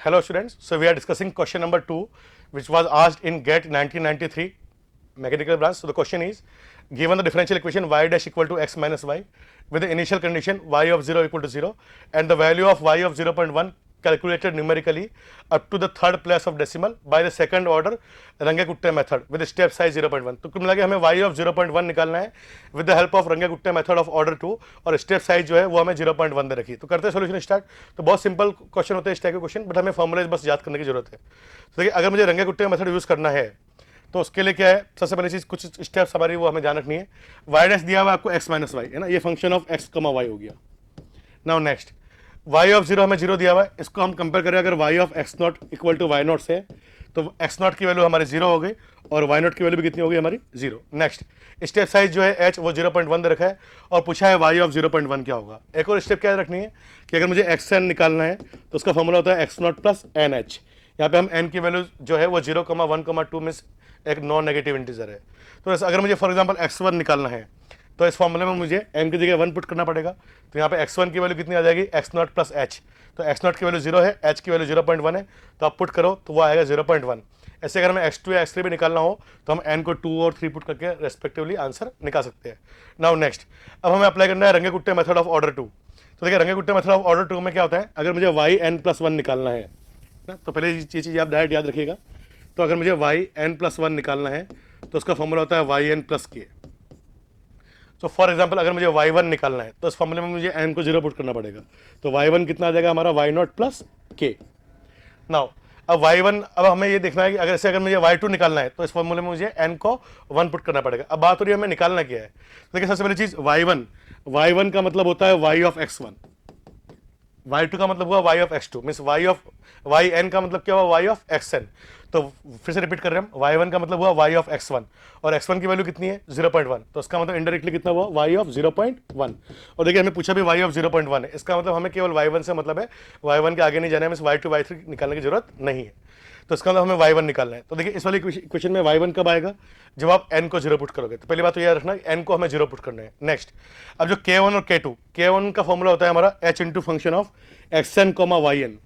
Hello students, so we are discussing question number 2 which was asked in GATE 1993 mechanical branch. So the question is, given the differential equation y dash equal to x minus y with the initial condition y of 0 equal to 0 and the value of y of 0.1 calculated numerically up to the third place of decimal by the second order Runge-Kutta method with step size 0.1. तो कुल मिला के हमें y of 0.1 निकालना है with the help of Runge-Kutta method of order 2 और step size जो है वो हमें 0.1 दे रखी। तो करते हैं सोल्यूशन स्टार्ट। तो बहुत सिंपल क्वेश्चन होते हैं इस टाइप के क्वेश्चन, बट हमें फॉर्मूलाज बस याद करने की जरूरत है। तो देखिए, अगर मुझे Runge-Kutta मेथड यूज करना है तो उसके लिए क्या है, सबसे पहली चीज कुछ स्टेप्स हमारी वो हमें ध्यान रखनी है। y डैश दिया हुआ आपको x माइनस वाई है ना, ये फंक्शन ऑफ x कमा y हो गया। नाउ नेक्स्ट y ऑफ 0 हमें 0 दिया हुआ है, इसको हम कंपेयर करें अगर y of x not equal to y not से, तो x नॉट की वैल्यू हमारी 0 हो गई और y नॉट की वैल्यू भी कितनी हो गई हमारी 0। नेक्स्ट स्टेप साइज जो है h वो 0.1 दे रखा है और पूछा है y ऑफ 0.1 क्या होगा। एक और स्टेप क्या रखनी है कि अगर मुझे xn निकालना है तो उसका फॉर्मूला होता है x not plus n h. यहाँ पे हम n की वैल्यू जो है वो 0,1,2 में एक नॉन नेगेटिव इंटीजर है। तो अगर मुझे फॉर एग्जांपल x1 निकालना है तो इस फॉर्मूले में मुझे m की जगह 1 पुट करना पड़ेगा। तो यहाँ पे x1 की वैल्यू कितनी आ जाएगी, x नॉट प्लस h। तो x नॉट की वैल्यू 0 है, h की वैल्यू 0.1 है, तो आप पुट करो तो वो आएगा 0.1। ऐसे अगर हमें x2 या x3 भी निकालना हो तो हम n को 2 और 3 पुट करके रेस्पेक्टिवली आंसर निकाल सकते हैं। नाउ नेक्स्ट, अब हमें अप्लाई करना है Runge-Kutta मेथड ऑफ ऑर्डर 2। तो देखिए, Runge-Kutta मेथड ऑफ ऑर्डर 2 में क्या होता है, अगर मुझे yn+1 निकालना है ना, तो पहले ये चीज़ आप डायरेक्ट याद रखिएगा। तो अगर मुझे yn+1 निकालना है तो उसका फॉर्मूला होता है yn प्लस के। तो फॉर एग्जांपल अगर मुझे y1 निकालना है तो इस फॉर्मूले में मुझे n को 0 पुट करना पड़ेगा। तो y1 कितना आ जाएगा हमारा y नॉट प्लस के। नाउ अब y1, अब हमें ये देखना है कि अगर मुझे y2 निकालना है तो इस फॉर्मूले में मुझे n को 1 पुट करना पड़ेगा। अब बात हो रही है हमें निकालना क्या है। तो देखिए, सबसे पहली चीज y1 का मतलब होता है y ऑफ x1, y2 का मतलब हुआ y of x2, means yn का मतलब क्या हुआ y ऑफ xn। तो फिर से रिपीट कर रहे हैं हम, y1 का मतलब हुआ y ऑफ x1 और x1 की वैल्यू कितनी है 0.1, तो इसका मतलब इनडायरेक्टली कितना हुआ y ऑफ 0.1। और देखिए, हमें पूछा भी y ऑफ 0.1 है, इसका मतलब हमें केवल y1 से मतलब है, y1 के आगे नहीं जाना है, मीन्स y2 y3 निकालने की जरूरत नहीं है। तो इसका मतलब हमें y1 निकालना है। तो देखिए, इस वाले क्वेश्चन में y1 कब आएगा, जब आप n को 0 पुट करोगे। तो पहली बात तो याद रखना n को हमें 0 पुट करना है। नेक्स्ट, अब जो k1 और k1 का फॉर्मूला होता है हमारा h into function of xn yn,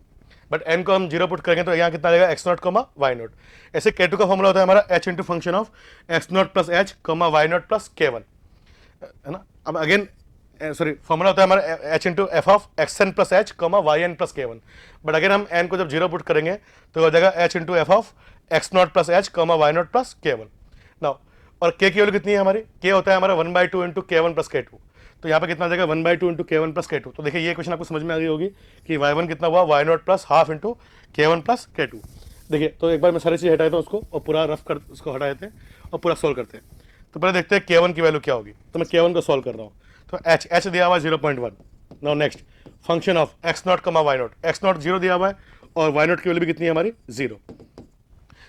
but n को हम 0 पुट करेंगे तो यहाँ कितना आएगा x नॉट y नॉट। ऐसे k2 का फॉर्मूला होता है हमारा h into function of x not plus h y not plus k1, है ना। अब अगेन फॉर्मूला होता है हमारा h into F of xn plus h yn plus k1, but अगर हम n को जब 0 पुट करेंगे तो हो जाएगा h into F of x not plus h y not plus k1। Now और k की वैल्यू कितनी है हमारी, k होता है हमारा 1/2 इंटू k1 प्लस k2। तो यहाँ पे कितना आ जाएगा 1/2 इंटू k1 प्लस k2। तो देखिए, ये क्वेश्चन आपको समझ में आ गई होगी कि y1 कितना हुआ y not plus half into k1 plus k2। देखिए, तो एक बार मैं सारी चीज़ हटा देता हूँ उसको और पूरा रफ कर उसको हटा देते हैं और पूरा सोल्व करते हैं। तो पहले देखते हैं k1 की वैल्यू क्या होगी। तो मैं k1 को सोल्व कर रहा हूँ। तो h दिया हुआ 0.1। Now next, function of x not y not, x not 0 दिया हुआ है और y नॉट की वैल्यू भी कितनी है हमारी 0।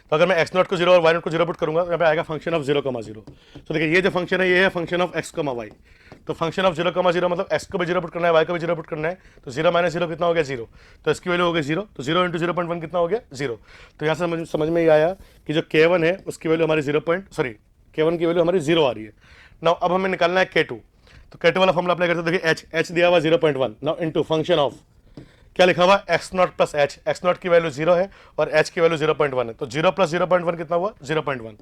तो अगर मैं x नॉट को 0 और y नॉट को 0 पुट करूंगा तो यहाँ पे आएगा फंक्शन ऑफ 0,0। तो देखिए, ये जो फंक्शन है ये है फंक्शन ऑफ x, y। तो फंक्शन ऑफ 0,0 मतलब x को भी 0 पुट करना है, y को भी 0 पुट करना है। तो 0 माइनस 0 कितना हो गया 0, तो इसकी वैल्यू हो गई 0। तो 0 इंटू 0.1 कितना हो गया 0। तो यहाँ से समझ में ये आया कि जो k1 है उसकी वैल्यू हमारी k1 की वैल्यू हमारी 0 आ रही है। नाउ अब हमें निकालना है k2। तो k2 वाला फॉर्मूला अप्लाई करते हैं। देखिए, h दिया हुआ 0.1। नाउ इंटू फंक्शन ऑफ क्या लिखा हुआ x not plus h, x not की वैल्यू 0 है और h की वैल्यू 0.1 है। तो 0 प्लस 0.1 कितना हुआ 0.1।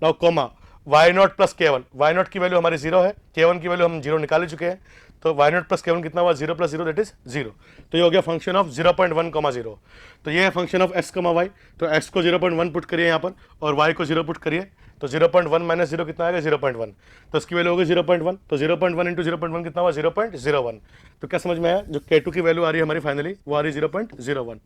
Now comma y not plus k1, y not की वैल्यू हमारी 0 है, k1 की वैल्यू हम 0 निकाल चुके हैं। तो y नॉट प्लस k1 कितना हुआ 0 प्लस 0 दैट इज 0। तो ये हो गया फंक्शन ऑफ 0.1,0। तो ये है फंक्शन ऑफ x, y। तो x को 0.1 पुट करिए यहाँ पर और y को 0 पुट करिए। तो 0.1 माइनस 0 कितना आएगा 0.1। तो इसकी वैल्यू होगी 0.1। तो 0.1 इंटू 0.1 कितना हुआ 0.01। तो क्या समझ में आया, जो k2 की वैल्यू आ रही है हमारी फाइनली वो आ रही है 0.01।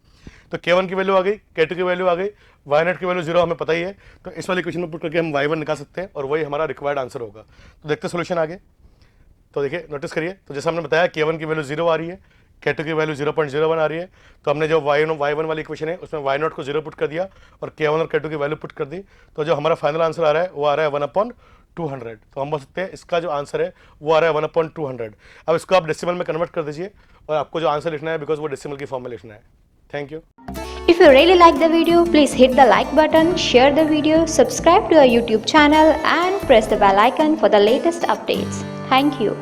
तो k1 की वैल्यू आ गई, k2 की वैल्यू आ गई, y नॉट की वैल्यू 0 हमें पता ही है। तो इस वाले क्वेश्चन में पुट करके हम y1 निकाल सकते हैं और वही हमारा रिक्वायर्ड आंसर होगा। तो देखते हैं सोल्यूशन आगे। तो देखिए, नोटिस करिए, तो जैसे हमने बताया k1 की वैल्यू 0 आ रही है, k2 की वैल्यू 0.01 आ रही है। तो हमने जो y1 वाली इक्वेशन है उसमें y नॉट को 0 पुट कर दिया और k1 और k2 की वैल्यू पुट कर दी। तो जो हमारा फाइनल आंसर आ रहा है वो आ रहा है 1/200। तो हम बोल सकते हैं इसका जो आंसर है वो आ रहा है 1/200। अब इसको आप डेसिमल में कन्वर्ट कर दीजिए और आपको जो आंसर लिखना है बिकॉज वो डेसिमल की फॉर्म में लिखना है। Thank you. If you really like the video, please hit the like button, share the video, subscribe to our YouTube channel and press the bell icon for the latest updates. Thank you.